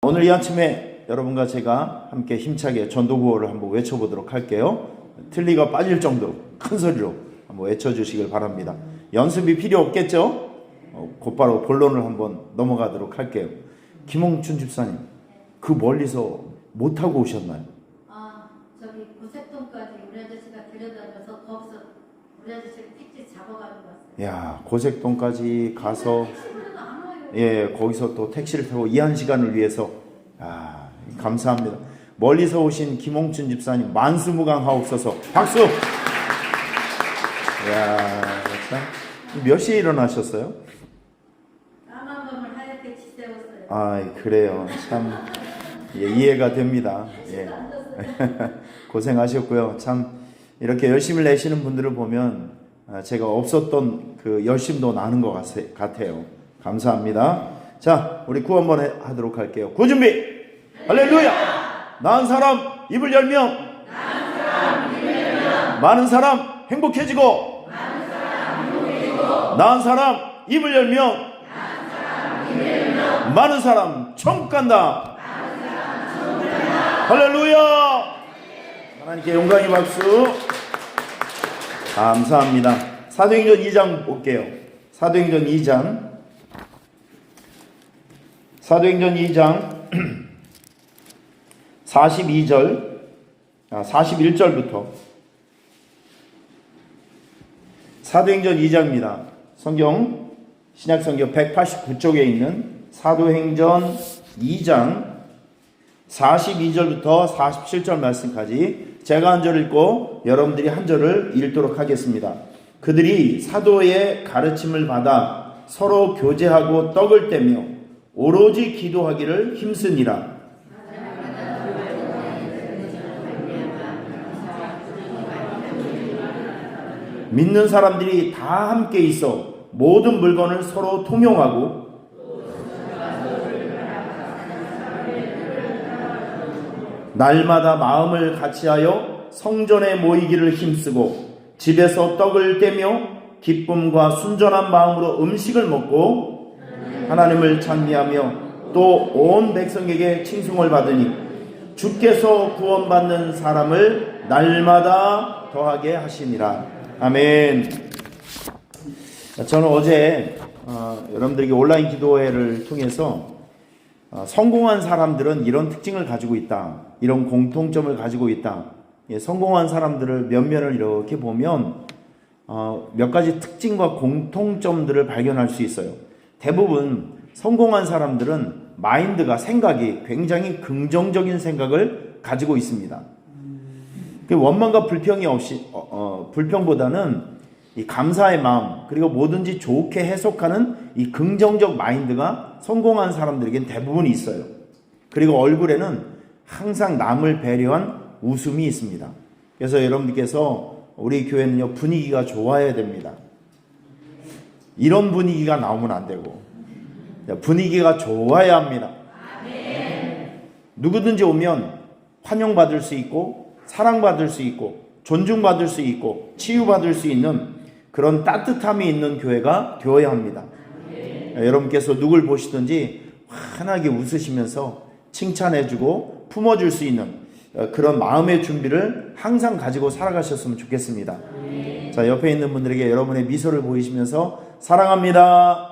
오늘 이 아침에 여러분과 제가 함께 힘차게 전도구호를 한번 외쳐보도록 할게요. 틀니가 빠질 정도로 큰 소리로 한번 외쳐주시길 바랍니다. 연습이 필요 없겠죠? 곧바로 본론을 한번 넘어가도록 할게요. 김홍춘 집사님, 그 멀리서 못 타고 오셨나요? 저기 고색동까지 우리 아저씨가 데려다줘서 거기서 우리 아저씨가 택시 잡아가지고 왔어요. 야, 고색동까지 가서 택시는 안 와요. 예, 거기서 또 택시를 타고 이 한 시간을 위해서 감사합니다. 멀리서 오신 김홍춘 집사님 만수무강하옵소서. 박수. 야, 참. 몇 시에 일어나셨어요? 까만 검을 하얗게 치세웠어요. 그래요. 참 이해가 됩니다. 예. 고생하셨고요. 참 이렇게 열심을 내시는 분들을 보면 제가 없었던 그 열심도 나는 것 같아요. 감사합니다. 자, 우리 구호 한번 하도록 할게요. 구호 준비. 할렐루야. 나은 사람 입을 열면 많은 사람 행복해지고, 나은 사람 입을 열면 많은 사람 천국 간다. 할렐루야. 하나님께 영광의 박수. 감사합니다. 사도행전 2장 볼게요. 사도행전 2장 41절부터 사도행전 2장입니다. 성경 신약성경 189쪽에 있는 사도행전 2장 42절부터 47절 말씀까지 제가 한 절 읽고 여러분들이 한 절을 읽도록 하겠습니다. 그들이 사도의 가르침을 받아 서로 교제하고 떡을 떼며 오로지 기도하기를 힘쓰니라. 믿는 사람들이 다 함께 있어 모든 물건을 서로 통용하고 날마다 마음을 같이하여 성전에 모이기를 힘쓰고 집에서 떡을 떼며 기쁨과 순전한 마음으로 음식을 먹고 하나님을 찬미하며 또 온 백성에게 칭송을 받으니 주께서 구원받는 사람을 날마다 더하게 하시니라. 아멘. 저는 어제 여러분들에게 온라인 기도회를 통해서 성공한 사람들은 이런 특징을 가지고 있다, 이런 공통점을 가지고 있다. 성공한 사람들을 면면을 이렇게 보면 몇 가지 특징과 공통점들을 발견할 수 있어요. 대부분 성공한 사람들은 마인드가, 생각이 굉장히 긍정적인 생각을 가지고 있습니다. 원망과 불평이 없이 불평보다는 이 감사의 마음, 그리고 뭐든지 좋게 해석하는 이 긍정적 마인드가 성공한 사람들에겐 대부분 있어요. 그리고 얼굴에는 항상 남을 배려한 웃음이 있습니다. 그래서 여러분들께서 우리 교회는요, 분위기가 좋아야 됩니다. 이런 분위기가 나오면 안 되고 분위기가 좋아야 합니다. 누구든지 오면 환영받을 수 있고 사랑받을 수 있고 존중받을 수 있고 치유받을 수 있는 그런 따뜻함이 있는 교회가 되어야 합니다. 여러분께서 누굴 보시든지 환하게 웃으시면서 칭찬해주고 품어줄 수 있는 그런 마음의 준비를 항상 가지고 살아가셨으면 좋겠습니다. 자, 옆에 있는 분들에게 여러분의 미소를 보이시면서 사랑합니다.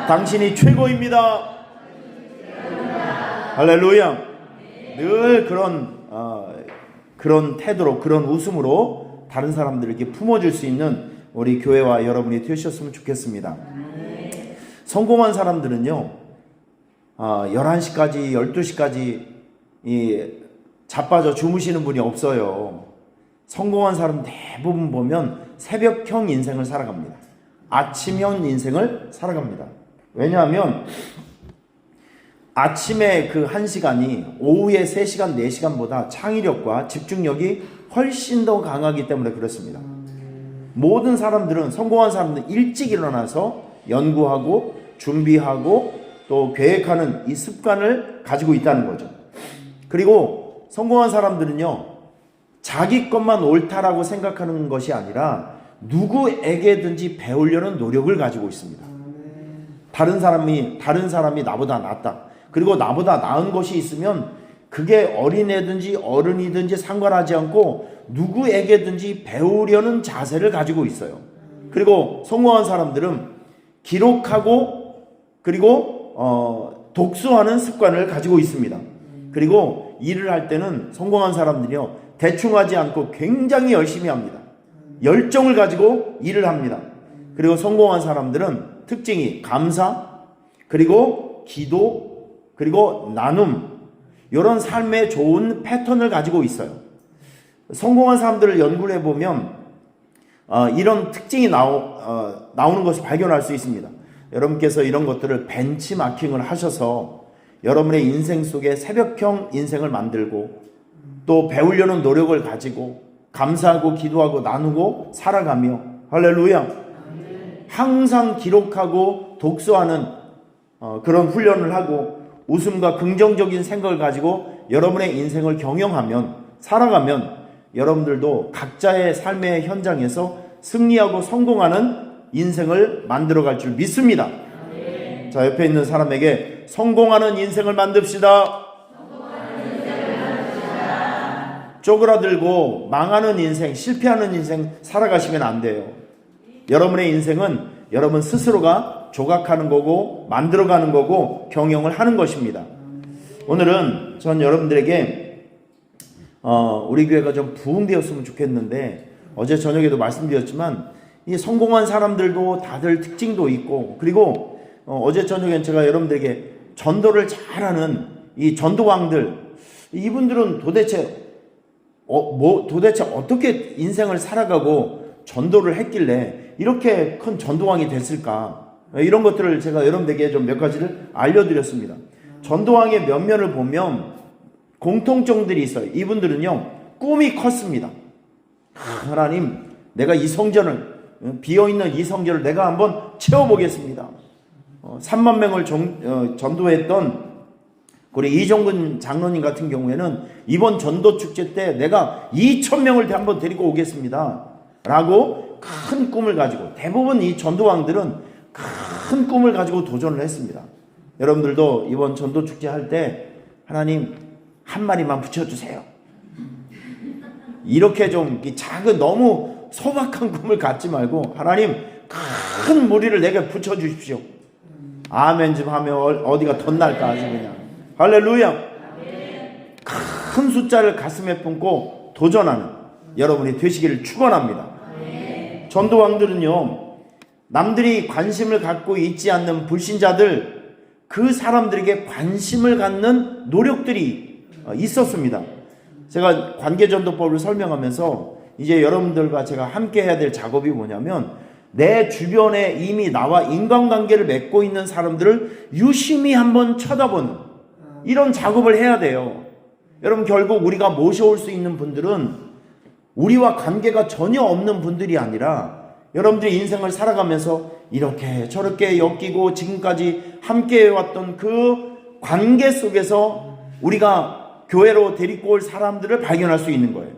당신이 최고입니다. 할렐루야. 늘 그런 태도로, 그런 웃음으로 다른 사람들에게 품어줄 수 있는 우리 교회와 여러분이 되셨으면 좋겠습니다. 성공한 사람들은요, 11시까지 12시까지 자빠져 주무시는 분이 없어요. 성공한 사람 대부분 보면 새벽형 인생을 살아갑니다. 아침형 인생을 살아갑니다. 왜냐하면 아침에 그 1시간이 오후에 3시간, 4시간보다 창의력과 집중력이 훨씬 더 강하기 때문에 그렇습니다. 모든 사람들은, 성공한 사람들은 일찍 일어나서 연구하고 준비하고 또 계획하는 이 습관을 가지고 있다는 거죠. 그리고 성공한 사람들은요, 자기 것만 옳다라고 생각하는 것이 아니라 누구에게든지 배우려는 노력을 가지고 있습니다. 다른 사람이 나보다 낫다. 그리고 나보다 나은 것이 있으면 그게 어린애든지 어른이든지 상관하지 않고 누구에게든지 배우려는 자세를 가지고 있어요. 그리고 성공한 사람들은 기록하고 그리고 독서하는 습관을 가지고 있습니다. 그리고 일을 할 때는 성공한 사람들이요, 대충 하지 않고 굉장히 열심히 합니다. 열정을 가지고 일을 합니다. 그리고 성공한 사람들은 특징이 감사, 그리고 기도, 그리고 나눔, 이런 삶의 좋은 패턴을 가지고 있어요. 성공한 사람들을 연구를 해보면 이런 특징이 나오는 것을 발견할 수 있습니다. 여러분께서 이런 것들을 벤치마킹을 하셔서 여러분의 인생 속에 새벽형 인생을 만들고 또 배우려는 노력을 가지고 감사하고 기도하고 나누고 살아가며, 할렐루야, 항상 기록하고 독서하는 그런 훈련을 하고 웃음과 긍정적인 생각을 가지고 여러분의 인생을 경영하면, 살아가면 여러분들도 각자의 삶의 현장에서 승리하고 성공하는 인생을 만들어갈 줄 믿습니다. 자, 옆에 있는 사람에게 성공하는 인생을 만듭시다. 쪼그라들고 망하는 인생, 실패하는 인생 살아가시면 안 돼요. 여러분의 인생은 여러분 스스로가 조각하는 거고 만들어가는 거고 경영을 하는 것입니다. 오늘은 전 여러분들에게 우리 교회가 좀 부흥되었으면 좋겠는데, 어제 저녁에도 말씀드렸지만 이 성공한 사람들도 다들 특징도 있고, 그리고 어제 저녁엔 제가 여러분들에게 전도를 잘하는 이 전도왕들, 이분들은 도대체 어떻게 인생을 살아가고 전도를 했길래 이렇게 큰 전도왕이 됐을까? 이런 것들을 제가 여러분들에게 좀 몇 가지를 알려드렸습니다. 전도왕의 면면을 보면 공통점들이 있어요. 이분들은요, 꿈이 컸습니다. 하나님, 내가 이 성전을, 비어있는 이 성전을 내가 한번 채워보겠습니다. 3만 명을 전도했던 우리 이종근 장로님 같은 경우에는 이번 전도 축제 때 내가 2,000명을 한번 데리고 오겠습니다 라고 큰 꿈을 가지고, 대부분 이 전도왕들은 큰 꿈을 가지고 도전을 했습니다. 여러분들도 이번 전도 축제 할 때 하나님 한 마리만 붙여주세요, 이렇게 좀 작은, 너무 소박한 꿈을 갖지 말고 하나님 큰 무리를 내게 붙여주십시오. 아멘 좀 하면 어디가 덧날까 아주 그냥. 할렐루야. 큰 숫자를 가슴에 품고 도전하는 여러분이 되시기를 축원합니다. 전도왕들은요, 남들이 관심을 갖고 있지 않는 불신자들, 그 사람들에게 관심을 갖는 노력들이 있었습니다. 제가 관계전도법을 설명하면서 이제 여러분들과 제가 함께 해야 될 작업이 뭐냐면, 내 주변에 이미 나와 인간관계를 맺고 있는 사람들을 유심히 한번 쳐다보는 이런 작업을 해야 돼요. 여러분, 결국 우리가 모셔올 수 있는 분들은 우리와 관계가 전혀 없는 분들이 아니라 여러분들이 인생을 살아가면서 이렇게 저렇게 엮이고 지금까지 함께 해왔던 그 관계 속에서 우리가 교회로 데리고 올 사람들을 발견할 수 있는 거예요.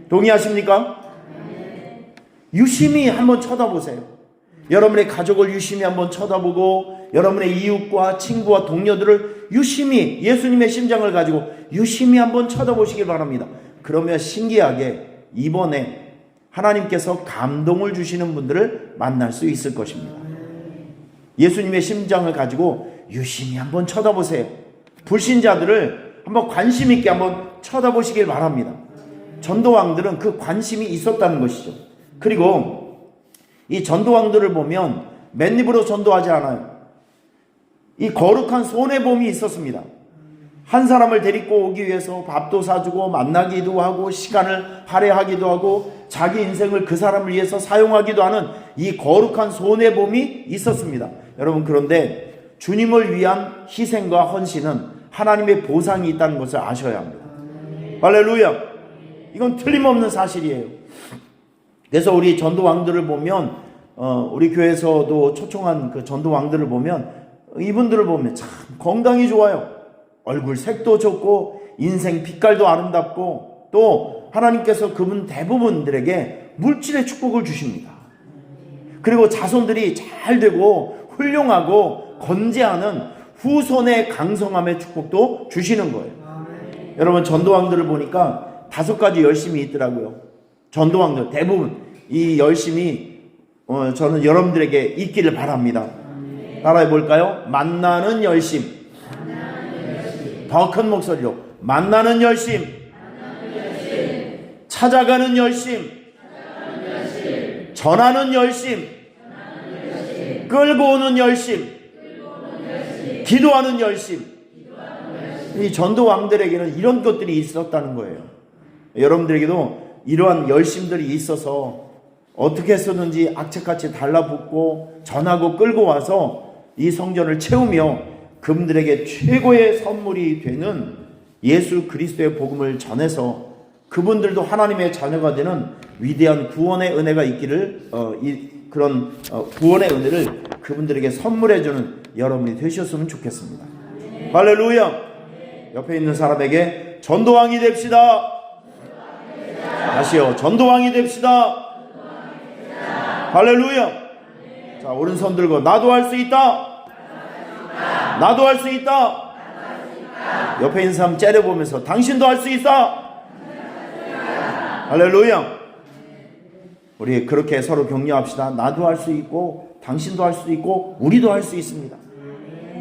동의하십니까? 유심히 한번 쳐다보세요. 여러분의 가족을 유심히 한번 쳐다보고, 여러분의 이웃과 친구와 동료들을 유심히, 예수님의 심장을 가지고 유심히 한번 쳐다보시길 바랍니다. 그러면 신기하게 이번에 하나님께서 감동을 주시는 분들을 만날 수 있을 것입니다. 예수님의 심장을 가지고 유심히 한번 쳐다보세요. 불신자들을 한번 관심 있게 한번 쳐다보시길 바랍니다. 전도왕들은 그 관심이 있었다는 것이죠. 그리고 이 전도왕들을 보면 맨입으로 전도하지 않아요. 이 거룩한 손해봄이 있었습니다. 한 사람을 데리고 오기 위해서 밥도 사주고 만나기도 하고 시간을 할애하기도 하고 자기 인생을 그 사람을 위해서 사용하기도 하는 이 거룩한 손해봄이 있었습니다. 여러분, 그런데 주님을 위한 희생과 헌신은 하나님의 보상이 있다는 것을 아셔야 합니다. 할렐루야. 이건 틀림없는 사실이에요. 그래서 우리 전도왕들을 보면 우리 교회에서도 초청한 그 전도왕들을 보면 이분들을 보면 참 건강이 좋아요. 얼굴 색도 좋고 인생 빛깔도 아름답고, 또 하나님께서 그분 대부분들에게 물질의 축복을 주십니다. 그리고 자손들이 잘 되고 훌륭하고 건재하는 후손의 강성함의 축복도 주시는 거예요. 여러분 전도왕들을 보니까 5가지 열심이 있더라고요. 전도왕들 대부분 이 열심이 저는 여러분들에게 있기를 바랍니다. 따라해 볼까요? 만나는 열심. 더 큰 목소리로 만나는 열심. 찾아가는 열심. 전하는 열심. 끌고 오는 열심. 기도하는 열심. 이 전도왕들에게는 이런 것들이 있었다는 거예요. 여러분들에게도 이러한 열심들이 있어서 어떻게 해서든지 악착같이 달라붙고 전하고 끌고 와서 이 성전을 채우며 그분들에게 최고의 선물이 되는 예수 그리스도의 복음을 전해서 그분들도 하나님의 자녀가 되는 위대한 구원의 은혜가 있기를 그런 구원의 은혜를 그분들에게 선물해주는 여러분이 되셨으면 좋겠습니다. 할렐루야. 옆에 있는 사람에게 전도왕이 됩시다. 다시요. 전도왕이 됩시다. 할렐루야. 자, 오른손 들고 나도 할 수 있다. 나도 할 수 있다. 옆에 있는 사람 째려보면서 당신도 할 수 있어. 할렐루야. 우리 그렇게 서로 격려합시다. 나도 할 수 있고 당신도 할 수 있고 우리도 할 수 있습니다.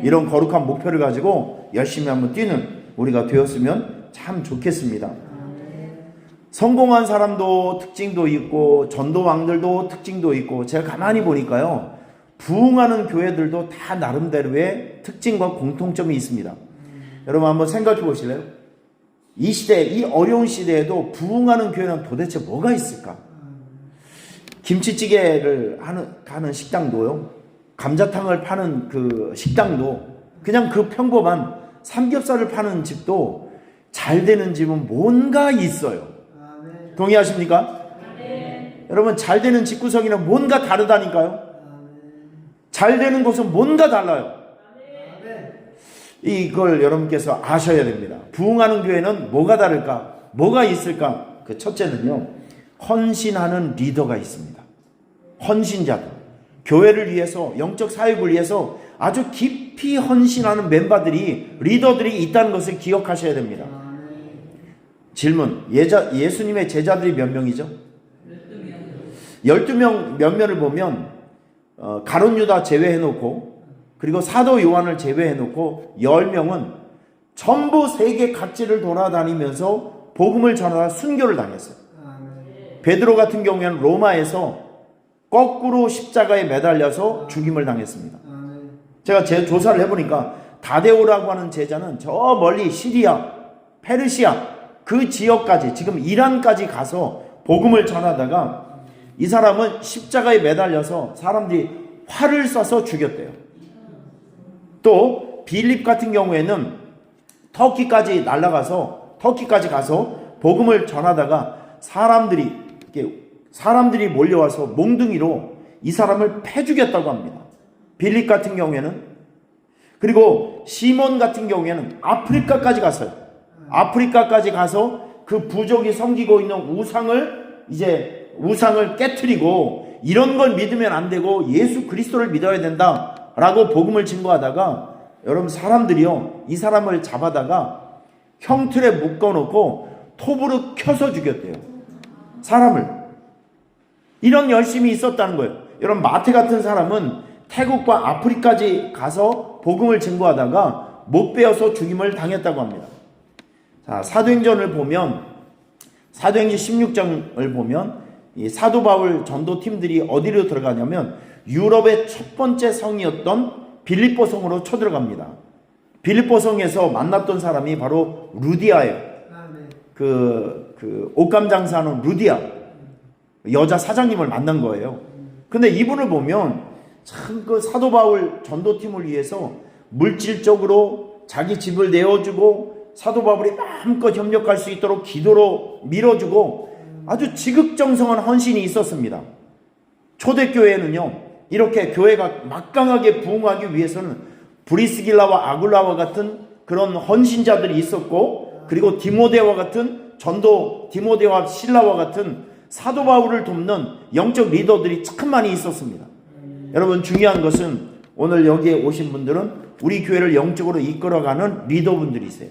이런 거룩한 목표를 가지고 열심히 한번 뛰는 우리가 되었으면 참 좋겠습니다. 성공한 사람도 특징도 있고 전도왕들도 특징도 있고 제가 가만히 보니까요, 부흥하는 교회들도 다 나름대로의 특징과 공통점이 있습니다. 여러분 한번 생각해 보실래요? 이 시대, 이 어려운 시대에도 부흥하는 교회는 도대체 뭐가 있을까? 김치찌개를 하는 식당도요, 감자탕을 파는 그 식당도, 그냥 그 평범한 삼겹살을 파는 집도 잘 되는 집은 뭔가 있어요. 동의하십니까? 여러분 잘 되는 집구석이는 뭔가 다르다니까요. 잘 되는 곳은 뭔가 달라요. 이걸 여러분께서 아셔야 됩니다. 부흥하는 교회는 뭐가 다를까? 뭐가 있을까? 그 첫째는요, 헌신하는 리더가 있습니다. 헌신자들, 교회를 위해서, 영적 사역을 위해서 아주 깊이 헌신하는 멤버들이, 리더들이 있다는 것을 기억하셔야 됩니다. 질문, 예수님의 제자들이 몇 명이죠? 12명 몇몇을 보면 가룟 유다 제외해놓고, 그리고 사도 요한을 제외해놓고 10명은 전부 세계 각지를 돌아다니면서 복음을 전하다 순교를 당했어요. 베드로 같은 경우에는 로마에서 거꾸로 십자가에 매달려서 죽임을 당했습니다. 제가 제 조사를 해보니까 다데오라고 하는 제자는 저 멀리 시리아, 페르시아 그 지역까지, 지금 이란까지 가서 복음을 전하다가 이 사람은 십자가에 매달려서 사람들이 활을 쏴서 죽였대요. 또 빌립 같은 경우에는 터키까지 날아가서, 터키까지 가서 복음을 전하다가 사람들이 몰려와서 몽둥이로 이 사람을 패 죽였다고 합니다. 빌립 같은 경우에는. 그리고 시몬 같은 경우에는 아프리카까지 갔어요. 아프리카까지 가서 그 부족이 섬기고 있는 우상을 깨트리고, 이런 걸 믿으면 안 되고 예수 그리스도를 믿어야 된다라고 복음을 증거하다가, 여러분 사람들이요, 이 사람을 잡아다가 형틀에 묶어놓고 톱으로 켜서 죽였대요. 사람을. 이런 열심이 있었다는 거예요. 여러분 마태 같은 사람은 태국과 아프리카까지 가서 복음을 증거하다가 못 베어서 죽임을 당했다고 합니다. 자, 사도행전을 보면, 사도행전 16장을 보면 이 사도 바울 전도팀들이 어디로 들어가냐면 유럽의 첫 번째 성이었던 빌립보 성으로 쳐들어갑니다. 빌립보 성에서 만났던 사람이 바로 루디아예요. 그 옷감 장사하는 루디아, 여자 사장님을 만난 거예요. 근데 이분을 보면 참 그 사도 바울 전도팀을 위해서 물질적으로 자기 집을 내어주고 사도 바울이 마음껏 협력할 수 있도록 기도로 밀어주고 아주 지극정성한 헌신이 있었습니다. 초대교회는요, 이렇게 교회가 막강하게 부흥하기 위해서는 브리스길라와 아굴라와 같은 그런 헌신자들이 있었고, 그리고 디모데와 같은 디모데와 실라와 같은 사도 바울을 돕는 영적 리더들이 참 많이 있었습니다. 여러분 중요한 것은 오늘 여기에 오신 분들은 우리 교회를 영적으로 이끌어가는 리더분들이세요.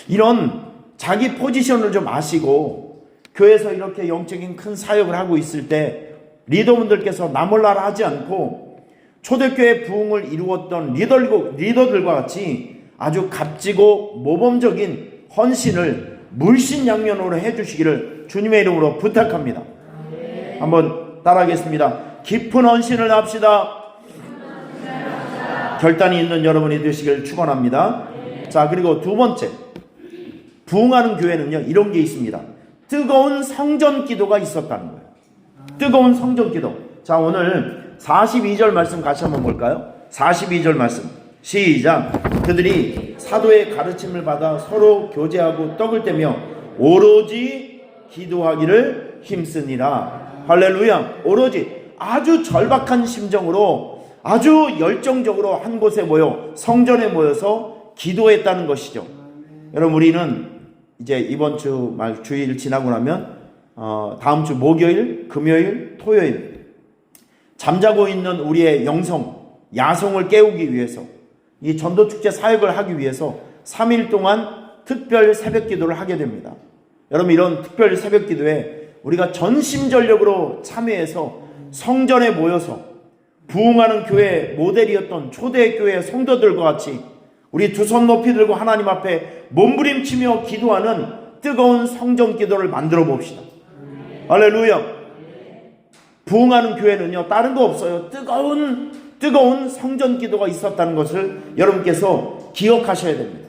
이런 자기 포지션을 좀 아시고 교회에서 이렇게 영적인 큰 사역을 하고 있을 때 리더분들께서 나 몰라라 하지 않고 초대교회 부흥을 이루었던 리더들과 같이 아주 값지고 모범적인 헌신을 물신양면으로 해주시기를 주님의 이름으로 부탁합니다. 한번 따라하겠습니다. 깊은 헌신을 합시다. 결단이 있는 여러분이 되시길 축원합니다. 자, 그리고 두 번째, 부흥하는 교회는요 이런 게 있습니다. 뜨거운 성전 기도가 있었다는 거예요. 뜨거운 성전 기도. 자, 오늘 42절 말씀 같이 한번 볼까요? 42절 말씀 시작. 그들이 사도의 가르침을 받아 서로 교제하고 떡을 떼며 오로지 기도하기를 힘쓰니라. 할렐루야. 오로지 아주 절박한 심정으로 아주 열정적으로 한 곳에 모여 성전에 모여서 기도했다는 것이죠. 여러분, 우리는 이제 이번 주 주일 지나고 나면 다음 주 목요일, 금요일, 토요일 잠자고 있는 우리의 영성, 야성을 깨우기 위해서 이 전도축제 사역을 하기 위해서 3일 동안 특별 새벽 기도를 하게 됩니다. 여러분, 이런 특별 새벽 기도에 우리가 전심전력으로 참여해서 성전에 모여서 부흥하는 교회 모델이었던 초대교회 성도들과 같이 우리 두 손 높이 들고 하나님 앞에 몸부림치며 기도하는 뜨거운 성전 기도를 만들어 봅시다. 할렐루야. 부흥하는 교회는요 다른 거 없어요. 뜨거운 성전 기도가 있었다는 것을 여러분께서 기억하셔야 됩니다.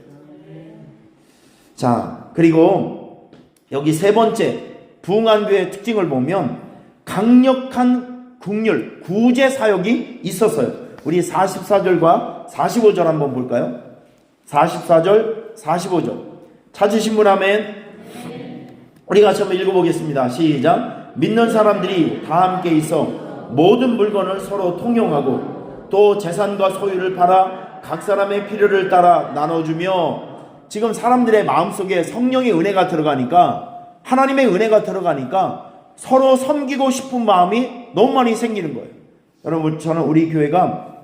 자, 그리고 여기 세 번째 부흥한 교회의 특징을 보면 강력한 국률, 구제 사역이 있었어요. 우리 44절과 45절 한번 볼까요? 44절, 45절 찾으신 분 아멘. 우리 같이 한번 읽어보겠습니다. 시작. 믿는 사람들이 다 함께 있어 모든 물건을 서로 통용하고 또 재산과 소유를 팔아 각 사람의 필요를 따라 나눠주며. 지금 사람들의 마음속에 성령의 은혜가 들어가니까, 하나님의 은혜가 들어가니까 서로 섬기고 싶은 마음이 너무 많이 생기는 거예요. 여러분, 저는 우리 교회가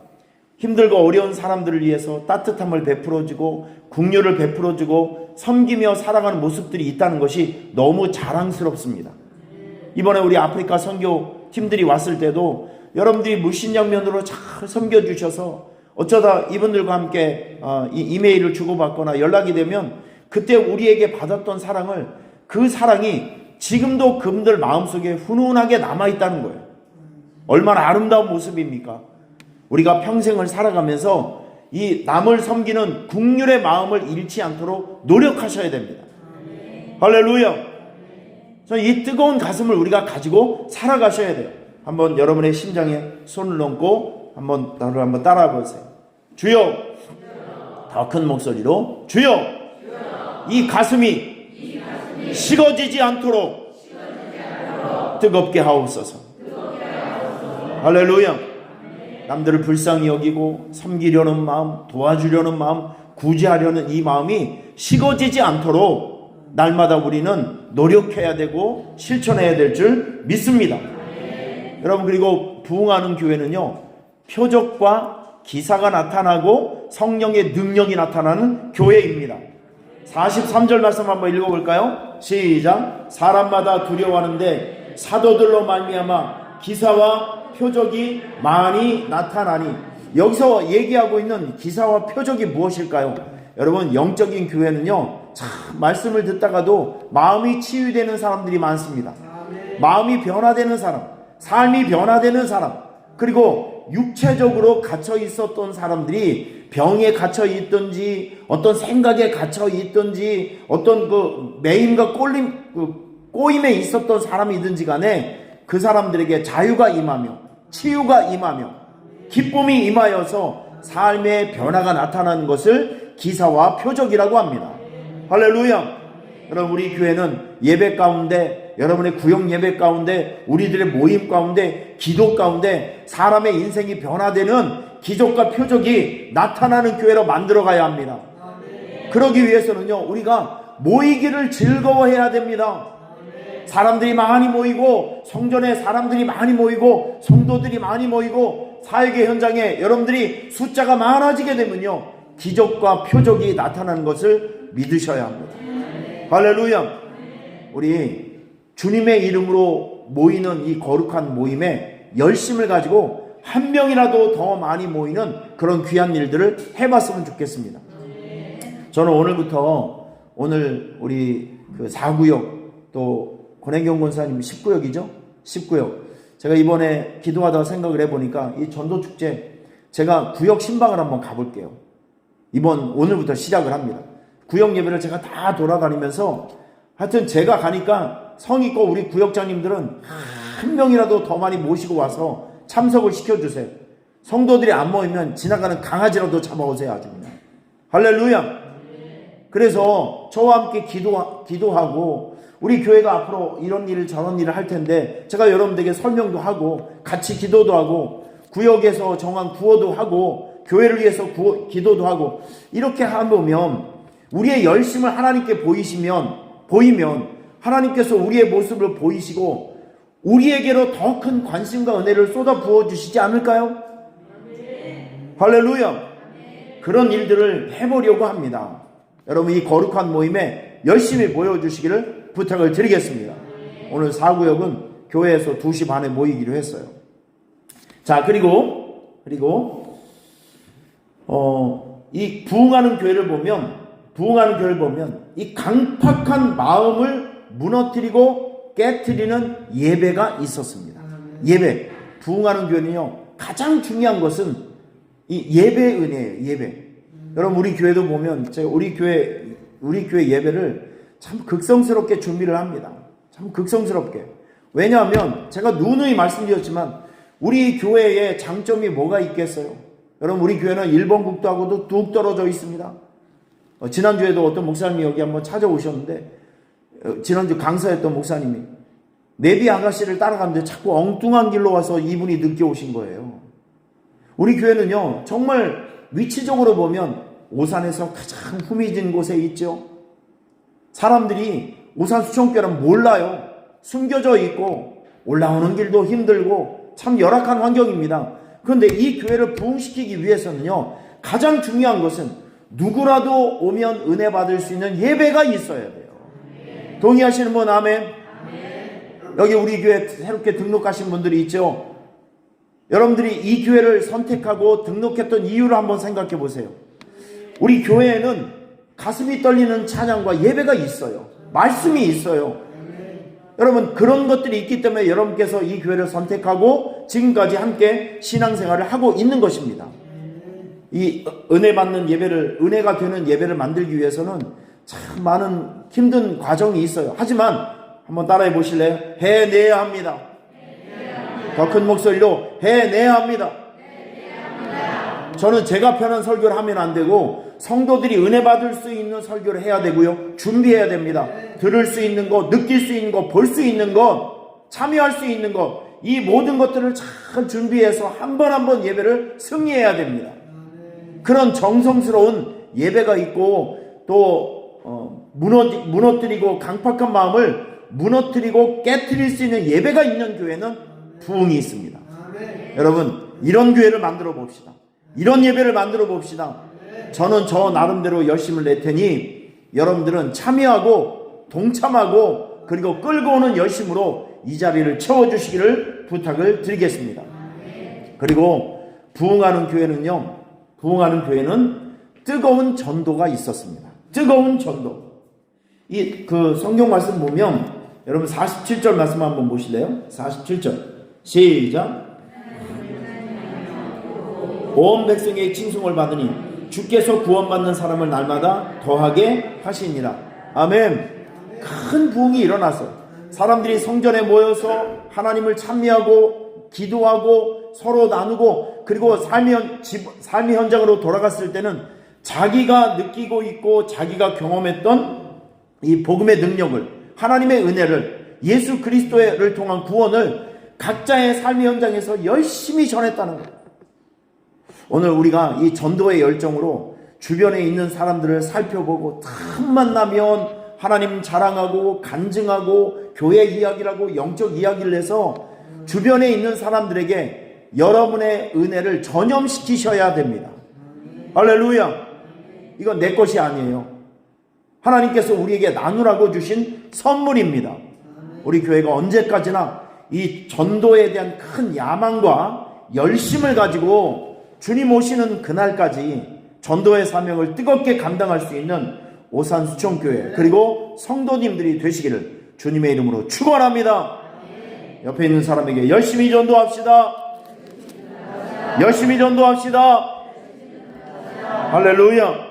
힘들고 어려운 사람들을 위해서 따뜻함을 베풀어주고 긍휼을 베풀어주고 섬기며 살아가는 모습들이 있다는 것이 너무 자랑스럽습니다. 이번에 우리 아프리카 선교 팀들이 왔을 때도 여러분들이 물신양면으로 잘 섬겨주셔서 어쩌다 이분들과 함께 이메일을 주고받거나 연락이 되면 그때 우리에게 받았던 사랑을, 그 사랑이 지금도 그분들 마음속에 훈훈하게 남아있다는 거예요. 얼마나 아름다운 모습입니까? 우리가 평생을 살아가면서 이 남을 섬기는 긍휼의 마음을 잃지 않도록 노력하셔야 됩니다. 할렐루야. 이 뜨거운 가슴을 우리가 가지고 살아가셔야 돼요. 한번 여러분의 심장에 손을 얹고 나를 한번 따라해 보세요. 주여. 더 큰 목소리로 주여. 이 가슴이 식어지지 않도록 뜨겁게 하옵소서. 할렐루야. 남들을 불쌍히 여기고 섬기려는 마음, 도와주려는 마음, 구제하려는 이 마음이 식어지지 않도록 날마다 우리는 노력해야 되고 실천해야 될 줄 믿습니다. 여러분, 그리고 부흥하는 교회는요 표적과 기사가 나타나고 성령의 능력이 나타나는 교회입니다. 43절 말씀 한번 읽어볼까요? 시작. 사람마다 두려워하는데 사도들로 말미암아 기사와 표적이 많이 나타나니. 여기서 얘기하고 있는 기사와 표적이 무엇일까요? 여러분, 영적인 교회는요 참 말씀을 듣다가도 마음이 치유되는 사람들이 많습니다. 마음이 변화되는 사람, 삶이 변화되는 사람, 그리고 육체적으로 갇혀 있었던 사람들이 병에 갇혀 있든지 어떤 생각에 갇혀 있든지 어떤 그 매임과 꼬임에 있었던 사람이든지 간에 그 사람들에게 자유가 임하며 치유가 임하며 기쁨이 임하여서 삶의 변화가 나타나는 것을 기사와 표적이라고 합니다. 할렐루야. 여러분, 우리 교회는 예배 가운데, 여러분의 구역 예배 가운데, 우리들의 모임 가운데, 기도 가운데 사람의 인생이 변화되는 기적과 표적이 나타나는 교회로 만들어가야 합니다. 그러기 위해서는요 우리가 모이기를 즐거워해야 됩니다. 사람들이 많이 모이고, 성전에 사람들이 많이 모이고, 성도들이 많이 모이고, 사역의 현장에 여러분들이 숫자가 많아지게 되면요, 기적과 표적이 나타나는 것을 믿으셔야 합니다. 할렐루야. 우리 주님의 이름으로 모이는 이 거룩한 모임에 열심을 가지고 한 명이라도 더 많이 모이는 그런 귀한 일들을 해봤으면 좋겠습니다. 저는 오늘부터, 오늘 우리 그 4구역 또 권행경 권사님 10구역이죠? 10구역. 제가 이번에 기도하다가 생각을 해보니까 이 전도축제 제가 구역 신방을 한번 가볼게요. 오늘부터 시작을 합니다. 구역 예배를 제가 다 돌아다니면서 하여튼 제가 가니까 성의껏 우리 구역장님들은 한 명이라도 더 많이 모시고 와서 참석을 시켜주세요. 성도들이 안 모이면 지나가는 강아지라도 잡아오세요. 아주 그냥. 할렐루야. 그래서 저와 함께 기도하고 우리 교회가 앞으로 이런 일을 저런 일을 할 텐데 제가 여러분들에게 설명도 하고 같이 기도도 하고 구역에서 정한 구호도 하고 교회를 위해서 기도도 하고 이렇게 하면 우리의 열심을 하나님께 보이면 하나님께서 우리의 모습을 보이시고 우리에게로 더 큰 관심과 은혜를 쏟아 부어주시지 않을까요? 할렐루야. 그런 일들을 해보려고 합니다. 여러분 이 거룩한 모임에 열심히 모여주시기를 부탁을 드리겠습니다. 오늘 4구역은 교회에서 2시 반에 모이기로 했어요. 자, 그리고 이 부흥하는 교회를 보면 이 강팍한 마음을 무너뜨리고 깨트리는 예배가 있었습니다. 예배. 부흥하는 교회는요, 가장 중요한 것은 이 예배의 은혜예요. 예배. 여러분 우리 교회도 보면 제가 우리 교회 예배를 참 극성스럽게 준비를 합니다. 참 극성스럽게. 왜냐하면 제가 누누이 말씀드렸지만 우리 교회의 장점이 뭐가 있겠어요? 여러분 우리 교회는 일본 국도하고도 뚝 떨어져 있습니다. 지난주에도 어떤 목사님이 여기 한번 찾아오셨는데 지난주 강사였던 목사님이 내비 아가씨를 따라가는데 자꾸 엉뚱한 길로 와서 이분이 늦게 오신 거예요. 우리 교회는요 정말 위치적으로 보면 오산에서 가장 후미진 곳에 있죠. 사람들이 오산 수천교회는 몰라요. 숨겨져 있고 올라오는 길도 힘들고 참 열악한 환경입니다. 그런데 이 교회를 부흥시키기 위해서는요 가장 중요한 것은 누구라도 오면 은혜 받을 수 있는 예배가 있어야 돼요. 동의하시는 분 아멘? 여기 우리 교회 새롭게 등록하신 분들이 있죠. 여러분들이 이 교회를 선택하고 등록했던 이유를 한번 생각해 보세요. 우리 교회에는 가슴이 떨리는 찬양과 예배가 있어요. 말씀이 있어요. 여러분 그런 것들이 있기 때문에 여러분께서 이 교회를 선택하고 지금까지 함께 신앙생활을 하고 있는 것입니다. 이 은혜 받는 예배를, 은혜가 되는 예배를 만들기 위해서는 참 많은 힘든 과정이 있어요. 하지만 한번 따라해 보실래요? 해내야 합니다. 더 큰 목소리로 해내야 합니다. 저는 제가 편한 설교를 하면 안 되고 성도들이 은혜 받을 수 있는 설교를 해야 되고요. 준비해야 됩니다. 들을 수 있는 것, 느낄 수 있는 것, 볼 수 있는 것, 참여할 수 있는 것, 이 모든 것들을 잘 준비해서 한 번 한 번 예배를 승리해야 됩니다. 그런 정성스러운 예배가 있고 또 무너뜨리고 강팍한 마음을 무너뜨리고 깨트릴 수 있는 예배가 있는 교회는 부흥이 있습니다. 여러분 이런 교회를 만들어 봅시다. 이런 예배를 만들어 봅시다. 저는 저 나름대로 열심을 낼 테니 여러분들은 참여하고 동참하고 그리고 끌고 오는 열심으로 이 자리를 채워주시기를 부탁을 드리겠습니다. 그리고 부흥하는 교회는 뜨거운 전도가 있었습니다. 뜨거운 전도. 그 성경 말씀 보면 여러분 47절 말씀 한번 보실래요? 47절 시작. 온 백성의 칭송을 받으니 주께서 구원받는 사람을 날마다 더하게 하시니라. 아멘. 큰 부흥이 일어났어요. 사람들이 성전에 모여서 하나님을 찬미하고 기도하고 서로 나누고 그리고 삶의 현장으로 돌아갔을 때는 자기가 느끼고 있고 자기가 경험했던 이 복음의 능력을, 하나님의 은혜를, 예수 그리스도를 통한 구원을 각자의 삶의 현장에서 열심히 전했다는 거예요. 오늘 우리가 이 전도의 열정으로 주변에 있는 사람들을 살펴보고 틈만 나면 하나님 자랑하고 간증하고 교회 이야기를 하고 영적 이야기를 해서 주변에 있는 사람들에게 여러분의 은혜를 전염시키셔야 됩니다. 할렐루야. 이건 내 것이 아니에요. 하나님께서 우리에게 나누라고 주신 선물입니다. 우리 교회가 언제까지나 이 전도에 대한 큰 야망과 열심을 가지고 주님 오시는 그날까지 전도의 사명을 뜨겁게 감당할 수 있는 오산 수천교회 그리고 성도님들이 되시기를 주님의 이름으로 축원합니다. 옆에 있는 사람에게 열심히 전도합시다. 열심히 전도합시다. 할렐루야.